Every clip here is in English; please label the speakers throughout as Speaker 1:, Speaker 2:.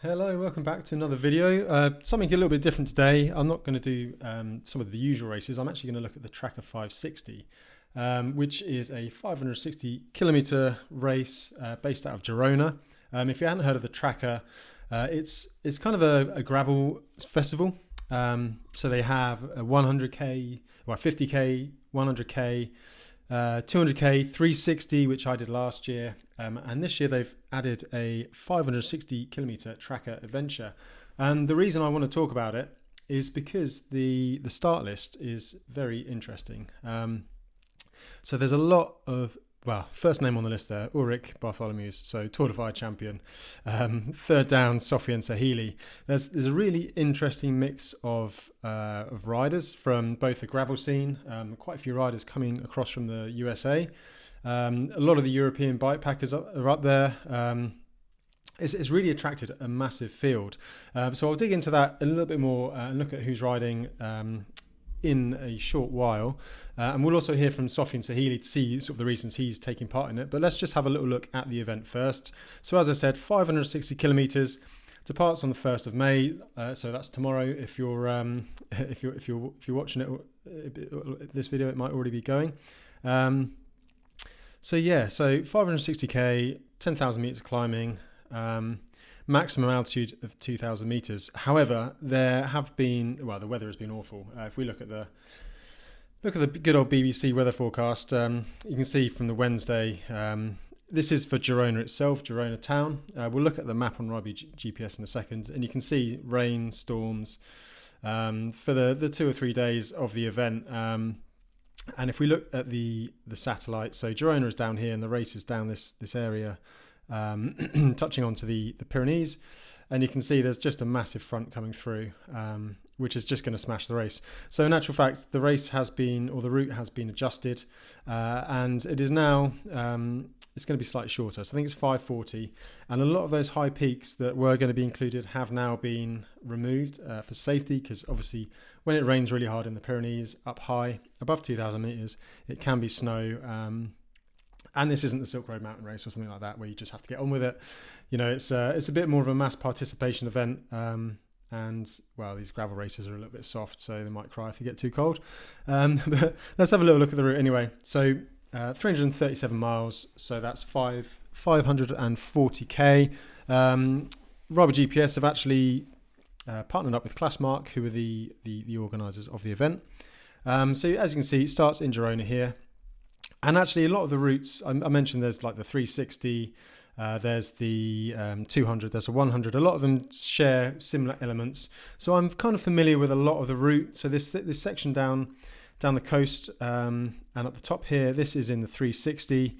Speaker 1: Hello, welcome back to another video. Something a little bit different today. I'm not going to do some of the usual races. I'm actually going to look at the Traka 560, which is a 560 kilometer race based out of Girona. If you hadn't heard of the Traka, it's kind of a gravel festival. So they have a 100k, well 50k, 100k, 200k, 360, which I did last year, and this year they've added a 560 kilometer Traka adventure. And the reason I want to talk about it is because the start list is very interesting. So there's a lot of, well, first name on the list there, Ulrich Bartholomeus, so Tour de Fire champion. Third down, Sofian Sahili. There's a really interesting mix of riders from both the gravel scene, quite a few riders coming across from the USA. A lot of the European bikepackers are up there. It's really attracted a massive field. So I'll dig into that a little bit more and look at who's riding in a short while, and we'll also hear from Sofian Sahili to see sort of the reasons he's taking part in it. But let's just have a little look at the event first. So as I said, 560 kilometers, departs on the 1st of May. So that's tomorrow. If you're watching this video, it might already be going. So 560k, 10,000 meters climbing. Maximum altitude of 2,000 meters. However, there have been, well, the weather has been awful. If we look at the good old BBC weather forecast, you can see from the Wednesday. This is for Girona itself, Girona town. We'll look at the map on ridewithgps in a second, and you can see rain, storms for the 2 or 3 days of the event. And if we look at the satellite, so Girona is down here, and the race is down this area. Touching onto the Pyrenees, and you can see there's just a massive front coming through, which is just going to smash the race. So in actual fact, the race has been, or the route has been adjusted, and it is now it's going to be slightly shorter. So I think it's 540, and a lot of those high peaks that were going to be included have now been removed for safety, because obviously when it rains really hard in the Pyrenees up high above 2,000 meters, it can be snow. And this isn't the Silk Road Mountain Race or something like that, where you just have to get on with it. You know, it's a bit more of a mass participation event. And, well, these gravel races are a little bit soft, so they might cry if they get too cold. But let's have a little look at the route anyway. So 337 miles, so that's 540k. ridewithgps have actually partnered up with Classmark, who are the organisers of the event. So as you can see, it starts in Girona here. And actually, a lot of the routes, I mentioned there's like the 360, there's the 200, there's a 100. A lot of them share similar elements. So I'm kind of familiar with a lot of the route. So this section down the coast, and at the top here, this is in the 360.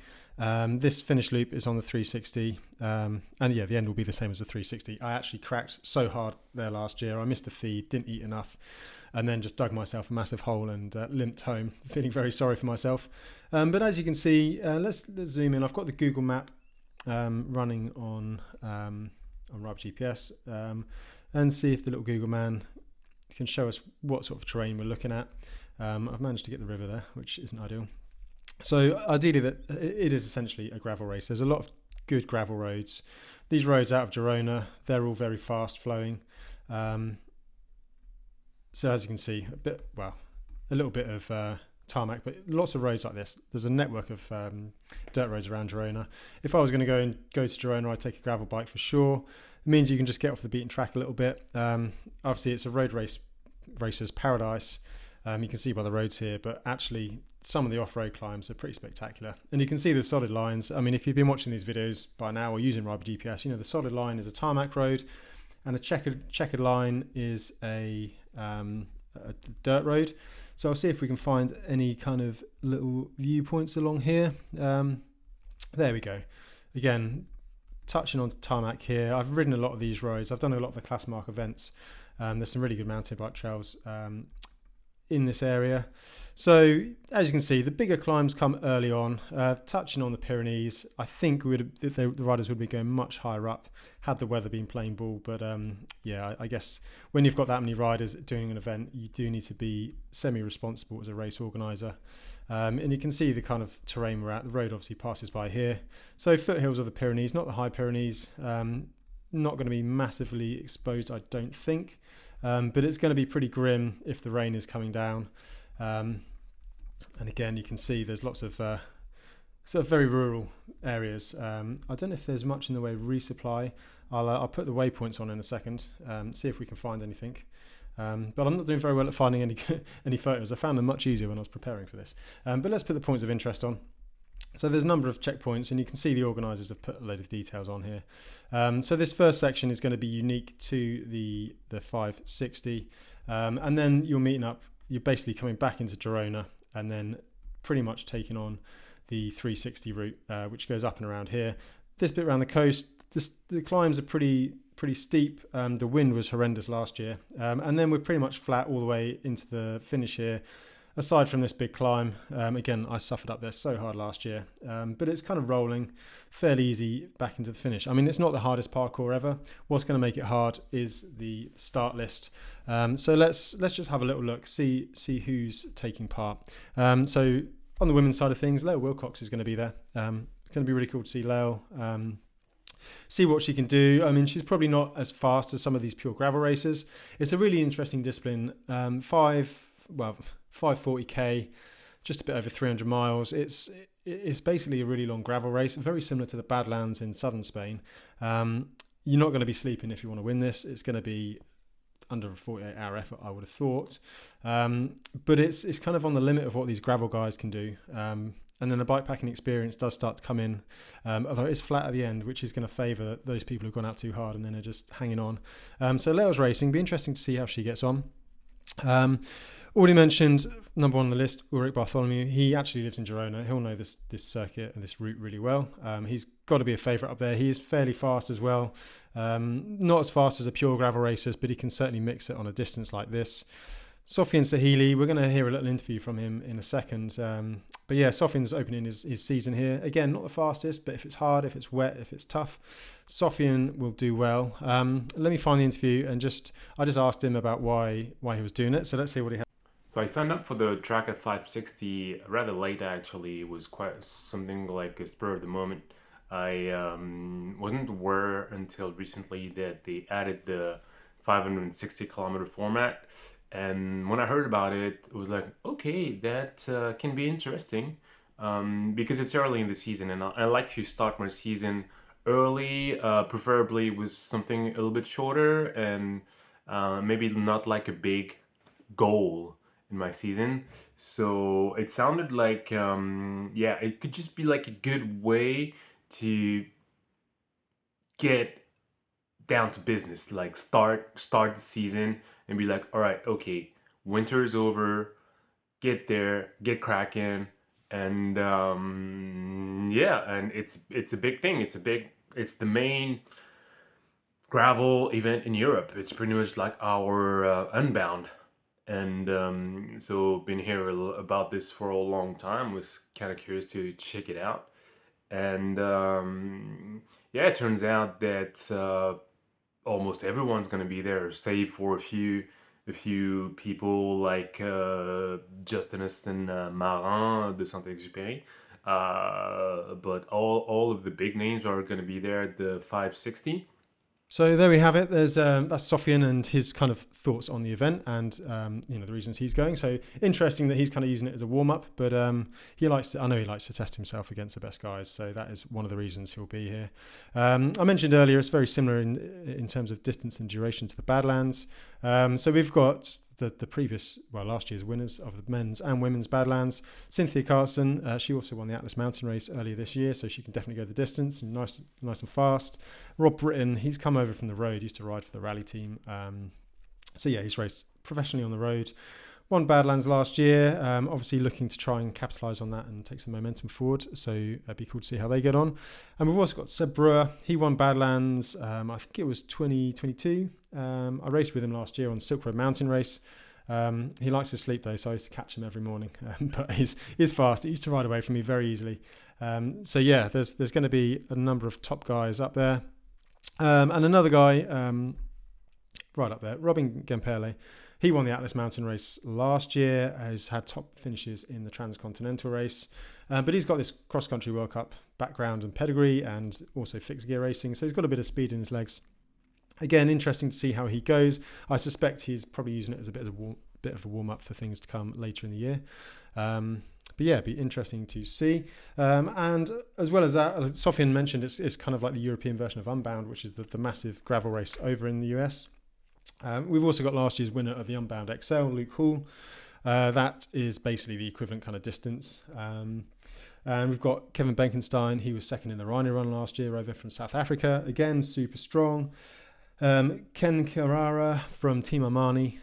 Speaker 1: This finish loop is on the 360. And yeah, the end will be the same as the 360. I actually cracked so hard there last year. I missed a feed, didn't eat enough, and then just dug myself a massive hole and limped home, feeling very sorry for myself. But as you can see, let's zoom in. I've got the Google map running on ridewithgps, and see if the little Google man can show us what sort of terrain we're looking at. I've managed to get the river there, which isn't ideal. So ideally, that it is essentially a gravel race. There's a lot of good gravel roads. These roads out of Girona, they're all very fast flowing. So as you can see, a little bit of tarmac, but lots of roads like this. There's a network of dirt roads around Girona. If I was going to go to Girona, I'd take a gravel bike for sure. It means you can just get off the beaten track a little bit. Obviously, it's a road racer's paradise. You can see by the roads here, but actually some of the off-road climbs are pretty spectacular. And you can see the solid lines. I mean, if you've been watching these videos by now or using ridewithgps, you know the solid line is a tarmac road, and a checkered line is a dirt road. So I'll see if we can find any kind of little viewpoints along here. There we go. Again, touching on tarmac here. I've ridden a lot of these roads. I've done a lot of the Classmark events. There's some really good mountain bike trails in this area. So as you can see, the bigger climbs come early on. Touching on the Pyrenees, I think the riders would be going much higher up had the weather been playing ball. But yeah, I guess when you've got that many riders doing an event, you do need to be semi-responsible as a race organizer. And you can see the kind of terrain we're at. The road obviously passes by here. So foothills of the Pyrenees, not the high Pyrenees. not going to be massively exposed, I don't think. But it's going to be pretty grim if the rain is coming down. And again, you can see there's lots of sort of very rural areas. I don't know if there's much in the way of resupply. I'll put the waypoints on in a second, see if we can find anything. But I'm not doing very well at finding any photos. I found them much easier when I was preparing for this. But let's put the points of interest on. So there's a number of checkpoints, and you can see the organisers have put a load of details on here. So this first section is going to be unique to the 560, and then you're meeting up. You're basically coming back into Girona, and then pretty much taking on the 360 route, which goes up and around here. This bit around the coast, the climbs are pretty steep. The wind was horrendous last year, and then we're pretty much flat all the way into the finish here. Aside from this big climb, again, I suffered up there so hard last year, but it's kind of rolling fairly easy back into the finish. I mean, it's not the hardest parkour ever. What's going to make it hard is the start list. So let's just have a little look, see who's taking part. So on the women's side of things, Leo Wilcox is going to be there. It's going to be really cool to see Leo. See what she can do. I mean, she's probably not as fast as some of these pure gravel racers. It's a really interesting discipline. 540k, just a bit over 300 miles. It's basically a really long gravel race, very similar to the Badlands in southern Spain. You're not going to be sleeping if you want to win this. It's going to be under a 48-hour effort, I would have thought. But it's kind of on the limit of what these gravel guys can do. And then the bikepacking experience does start to come in, although it's flat at the end, which is going to favour those people who've gone out too hard and then are just hanging on. So Leo's racing. Be interesting to see how she gets on. Already mentioned number one on the list, Ulrich Bartholomew. He actually lives in Girona. He'll know this circuit and this route really well. He's got to be a favourite up there. He is fairly fast as well. Not as fast as a pure gravel racers, but he can certainly mix it on a distance like this. Sofian Sahili, we're going to hear a little interview from him in a second. But yeah, Sofian's opening his season here. Again, not the fastest, but if it's hard, if it's wet, if it's tough, Sofian will do well. Let me find the interview, and I just asked him about why he was doing it. So let's see what he has.
Speaker 2: So I signed up for the Traka 560 rather late, actually. It was quite something like a spur of the moment. I wasn't aware until recently that they added the 560 kilometer format. And when I heard about it, it was like, okay, that can be interesting, because it's early in the season, and I like to start my season early, preferably with something a little bit shorter, and maybe not like a big goal in my season. So it sounded like, it could just be like a good way to get down to business, like start the season and be like, all right, okay, winter's over, get there, get cracking, and and it's a big thing. It's the main gravel event in Europe. It's pretty much like our Unbound, and so been hearing about this for a long time. Was kind of curious to check it out, and it turns out that almost everyone's going to be there, save for a few people like Justinus and Marin de Saint-Exupéry. But all of the big names are going to be there at the 560.
Speaker 1: So there we have it. There's that's Sofian and his kind of thoughts on the event, and the reasons he's going. So interesting that he's kind of using it as a warm up, but I know he likes to test himself against the best guys. So that is one of the reasons he'll be here. I mentioned earlier it's very similar in terms of distance and duration to the Badlands. So we've got the previous, last year's winners of the men's and women's Badlands. Cynthia Carson, she also won the Atlas Mountain Race earlier this year, so she can definitely go the distance, and nice and fast. Rob Britton, he's come over from the road, used to ride for the rally team. He's raced professionally on the road. Won Badlands last year, obviously looking to try and capitalise on that and take some momentum forward. So it'd be cool to see how they get on. And we've also got Seb Brewer. He won Badlands, I think it was 2022. I raced with him last year on Silk Road Mountain Race. He likes to sleep though, so I used to catch him every morning. But he's fast. He used to ride away from me very easily. There's going to be a number of top guys up there. And another guy right up there, Robin Gempele. He won the Atlas Mountain Race last year, has had top finishes in the Transcontinental Race, but he's got this cross-country World Cup background and pedigree, and also fixed gear racing, so he's got a bit of speed in his legs. Again, interesting to see how he goes. I suspect he's probably using it as a bit of a warm up for things to come later in the year. But yeah, it'd be interesting to see. And as well as that, Sofian mentioned it's kind of like the European version of Unbound, which is the massive gravel race over in the US. We've also got last year's winner of the Unbound XL, Luke Hall. That is basically the equivalent kind of distance. And we've got Kevin Benkenstein. He was second in the Rhino Run last year over from South Africa. Again, super strong. Ken Carrara from Team Armani,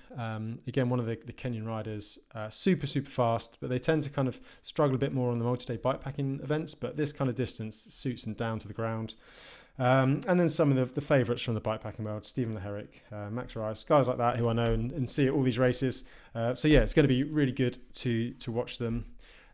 Speaker 1: again one of the Kenyan riders, super fast, but they tend to kind of struggle a bit more on the multi-day bikepacking events, but this kind of distance suits them down to the ground. And then some of the favourites from the bikepacking world, Stephen Leherick, Max Rice, guys like that who I know and see at all these races. So yeah, it's going to be really good to watch them.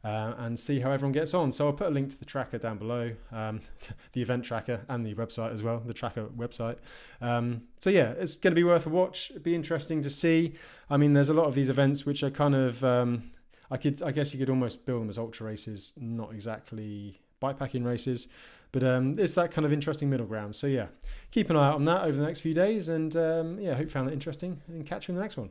Speaker 1: And see how everyone gets on. So I'll put a link to the tracker down below, the event tracker and the website as well, the tracker website. So yeah, it's going to be worth a watch. It'd be interesting to see. I mean, there's a lot of these events which are kind of, I guess you could almost bill them as ultra races, not exactly bikepacking races, but it's that kind of interesting middle ground. So yeah, keep an eye out on that over the next few days, and yeah, hope you found that interesting, and catch you in the next one.